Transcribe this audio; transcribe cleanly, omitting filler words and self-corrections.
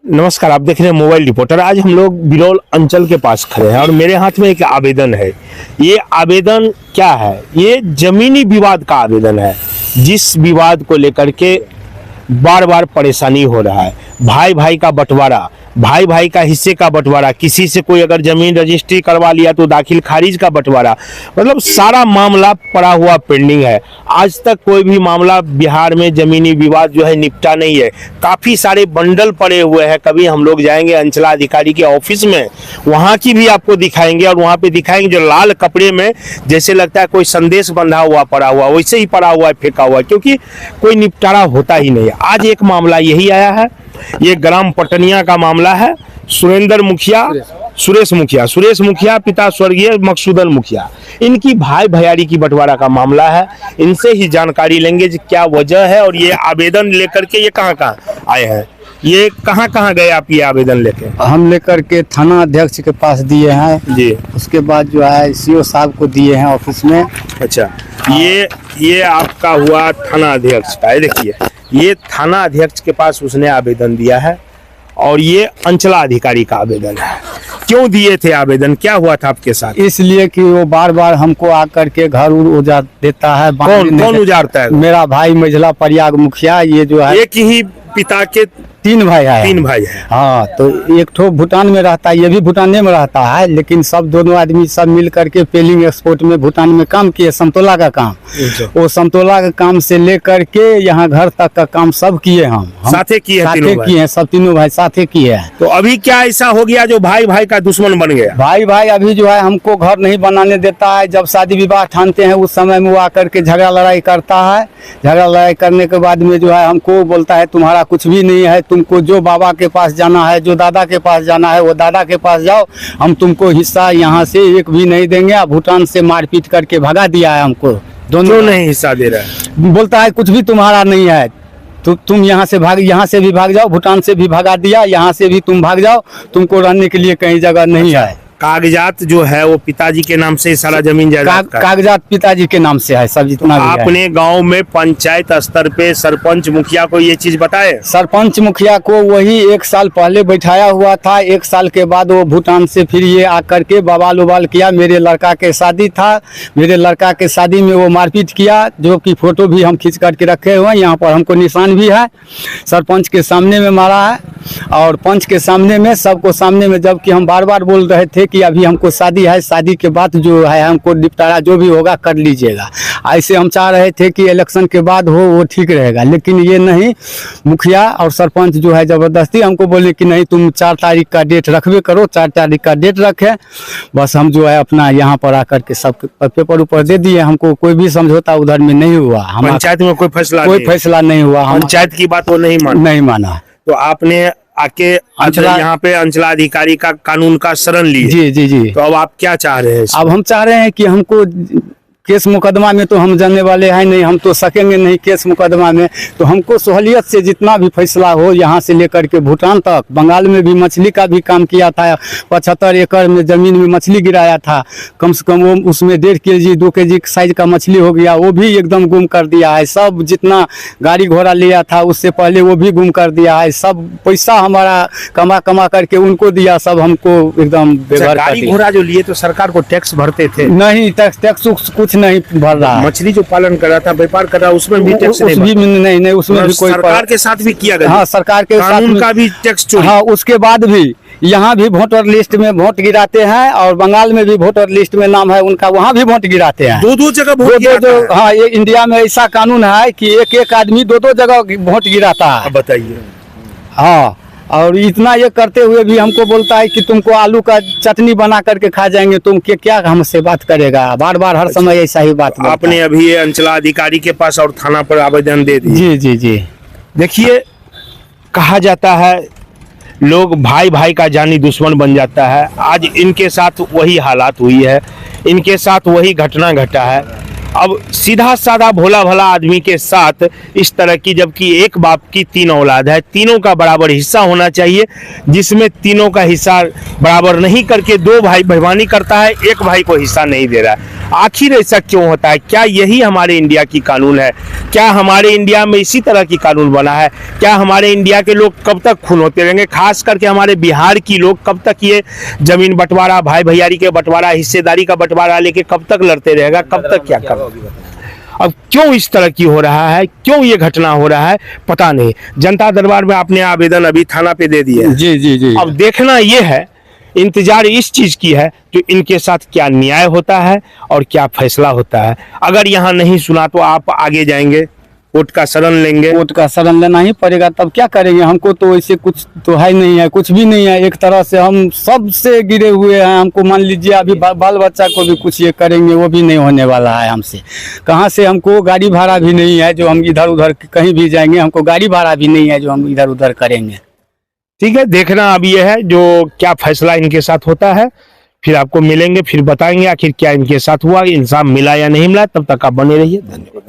नमस्कार, आप देख रहे हैं मोबाइल रिपोर्टर। आज हम लोग बिरौल अंचल के पास खड़े हैं और मेरे हाथ में एक आवेदन है। ये आवेदन क्या है? ये जमीनी विवाद का आवेदन है, जिस विवाद को लेकर के बार बार परेशानी हो रहा है। भाई भाई का बंटवारा, भाई भाई का हिस्से का बंटवारा, किसी से कोई अगर जमीन रजिस्ट्री करवा लिया तो दाखिल खारिज का बंटवारा, मतलब सारा मामला पड़ा हुआ पेंडिंग है। आज तक कोई भी मामला बिहार में जमीनी विवाद जो है निपटा नहीं है। काफ़ी सारे बंडल पड़े हुए हैं। कभी हम लोग जाएंगे अंचलाधिकारी के ऑफिस में, वहाँ की भी आपको दिखाएंगे और वहाँ पे दिखाएंगे जो लाल कपड़े में जैसे लगता है कोई संदेश बंधा हुआ पड़ा हुआ, वैसे ही पड़ा हुआ है, फेंका हुआ है, क्योंकि कोई निपटारा होता ही नहीं है। आज एक मामला यही आया है। ये ग्राम पटनिया का मामला है। सुरेश मुखिया पिता स्वर्गीय मकसूदन मुखिया, इनकी भाई भैयारी की बंटवारा का मामला है। इनसे ही जानकारी लेंगे कि क्या वजह है और ये आवेदन लेकर के ये कहाँ आए हैं। ये कहाँ गए आप ये आवेदन लेके? हम लेकर के थाना अध्यक्ष के पास दिए हैं जी। उसके बाद जो है सीओ साहब को दिए हैं ऑफिस में। अच्छा, ये आपका हुआ थाना अध्यक्ष का है। देखिए, ये थाना अध्यक्ष के पास उसने आवेदन दिया है और ये अंचलाधिकारी का आवेदन है। क्यों दिए थे आवेदन? क्या हुआ था आपके साथ? इसलिए कि वो बार बार हमको आकर के घर उजाड़ देता है। कौन उजाड़ता है? मेरा भाई मझला प्रयाग मुखिया। ये जो है एक ही पिता के तीन भाई है। हाँ, तो एक ठो भूटान में रहता है, ये भी भूटान में रहता है, लेकिन सब दोनों आदमी सब मिल करके पेलिंग एक्सपोर्ट में भूटान में काम किए, समतोला का काम। वो समतोला का काम से लेकर के यहाँ घर तक का काम सब किए। हम साथे किए हैं, सब तीनों भाई साथे किए हैं। तो अभी क्या ऐसा हो गया जो भाई भाई का दुश्मन बन गया? भाई अभी जो है हमको घर नहीं बनाने देता है। जब शादी विवाह ठानते हैं उस समय में वो आकर के झगड़ा लड़ाई करता है। झगड़ा लड़ाई करने के बाद में जो है हमको बोलता है तुम्हारा कुछ भी नहीं है, तुमको जो बाबा के पास जाना है, जो दादा के पास जाना है, वो दादा के पास जाओ, हम तुमको हिस्सा यहाँ से एक भी नहीं देंगे। भूटान से मारपीट करके भगा दिया है हमको। दोनों नहीं हिस्सा दे रहा है, बोलता है कुछ भी तुम्हारा नहीं है, तो तुम यहाँ से भी भाग जाओ, भूटान से भी भगा दिया, यहाँ से भी तुम भाग जाओ, तुमको रहने के लिए कहीं जगह नहीं है। कागजात जो है वो पिताजी के नाम से सारा जमीन जायदाद कागजात पिताजी के नाम से है सब, जितना भी आपने गांव में पंचायत स्तर पे सरपंच मुखिया को ये चीज बताए? सरपंच मुखिया को वही 1 साल पहले बैठाया हुआ था। 1 साल के बाद वो भूटान से फिर ये आकर के बवाल उबाल किया। मेरे लड़का के शादी था, मेरे लड़का के शादी में वो मारपीट किया, जो कि फोटो भी हम खींच करके रखे हुए हैं। यहाँ पर हमको निशान भी है। सरपंच के सामने में मारा है और पंच के सामने में, सबको सामने में, जबकि हम बार बार बोल रहे थे कि अभी हमको शादी है, शादी के बाद जो है हमको निपटारा जो भी होगा कर लीजिएगा। ऐसे हम चाह रहे थे कि इलेक्शन के बाद हो, वो ठीक रहेगा, लेकिन ये नहीं। मुखिया और सरपंच जो है जबरदस्ती हमको बोले कि नहीं तुम 4 तारीख का डेट रखबे करो। 4 तारीख का डेट रखे, बस हम जो है अपना यहाँ पर आकर के सब पेपर ऊपर दे दिए। हमको कोई भी समझौता उधर में नहीं हुआ। पंचायत में कोई फैसला नहीं हुआ। पंचायत की बात वो नहीं माना। तो आपने आके यहाँ पे अंचलाधिकारी का कानून का शरण लिए? जी। तो अब आप क्या चाह रहे हैं? अब हम चाह रहे हैं कि हमको केस मुकदमा में तो हम जाने वाले हैं नहीं, हम तो सकेंगे नहीं केस मुकदमा में। तो हमको सहूलियत से जितना भी फैसला हो, यहाँ से लेकर के भूटान तक। बंगाल में भी मछली का भी काम किया था। 75 एकड़ में जमीन में मछली गिराया था। कम से कम वो उसमें 1.5 केजी 2 केजी साइज का मछली हो गया, वो भी एकदम गुम कर दिया है। सब जितना गाड़ी घोड़ा लिया था उससे पहले वो भी गुम कर दिया है। सब पैसा हमारा कमा करके उनको दिया, सब हमको एकदम बेघर कर दिया। गाड़ी घोड़ा जो लिए तो सरकार को टैक्स भरते थे? नहीं, टैक्स कुछ नहीं भर रहा। मछली जो पालन कर रहा था, व्यापार कर रहा, उसमें भी टैक्स नहीं, उसमें भी कोई सरकार के साथ भी किया गया। हाँ, सरकार के साथ का भी टैक्स चोरी। हाँ, उसके बाद भी यहाँ भी वोटर लिस्ट में वोट गिराते हैं और बंगाल में भी वोटर लिस्ट में नाम है उनका, वहाँ भी वोट गिराते हैं। दो जगह वोट गिराता है। हाँ, ये इंडिया में ऐसा कानून है कि एक आदमी 2 जगह वोट गिराता है। बताइए। हाँ, और इतना ये करते हुए भी हमको बोलता है कि तुमको आलू का चटनी बना करके खा जाएंगे, तुम क्या हमसे बात करेगा। बार बार हर समय ऐसा ही बात। आपने अभी अंचलाधिकारी के पास और थाना पर आवेदन दे दिया? जी। देखिए, कहा जाता है लोग भाई भाई का जानी दुश्मन बन जाता है। आज इनके साथ वही हालात हुई है, इनके साथ वही घटना घटा है। अब सीधा साधा भोला भला आदमी के साथ इस तरह की, जबकि एक बाप की 3 औलाद है, तीनों का बराबर हिस्सा होना चाहिए, जिसमें तीनों का हिस्सा बराबर नहीं करके 2 भाई बेईमानी करता है, एक भाई को हिस्सा नहीं दे रहा है। आखिर ऐसा क्यों होता है? क्या यही हमारे इंडिया की कानून है? क्या हमारे इंडिया में इसी तरह की कानून बना है? क्या हमारे इंडिया के लोग कब तक खून होते रहेंगे? खास करके हमारे बिहार की लोग कब तक ये जमीन बंटवारा, भाई भैयारी के बंटवारा, हिस्सेदारी का बंटवारा लेके कब तक लड़ते रहेगा? कब तक क्या कर? अब क्यों इस तरह की हो रहा है? क्यों ये घटना हो रहा है? पता नहीं। जनता दरबार में आपने आवेदन अभी थाना पे दे दिया है। जी जी जी। अब देखना ये है, इंतजार इस चीज की है कि इनके साथ क्या न्याय होता है और क्या फैसला होता है। अगर यहाँ नहीं सुना तो आप आगे जाएंगे, कोर्ट का शरण लेंगे। कोर्ट का शरण लेना ही पड़ेगा, तब क्या करेंगे? हमको तो ऐसे कुछ तो है नहीं है, कुछ भी नहीं है। एक तरह से हम सबसे गिरे हुए हैं। हमको मान लीजिए अभी बाल बच्चा को भी कुछ ये करेंगे, वो भी नहीं होने वाला है हमसे। कहाँ से? हमको गाड़ी भाड़ा भी नहीं है जो हम इधर उधर कहीं भी जाएंगे। हमको गाड़ी भाड़ा भी नहीं है जो हम इधर उधर करेंगे। ठीक है, देखना अब ये है जो क्या फैसला इनके साथ होता है, फिर आपको मिलेंगे, फिर बताएंगे आखिर क्या इनके साथ हुआ, इंसाफ मिला या नहीं मिला। तब तक आप बने रहिए। धन्यवाद।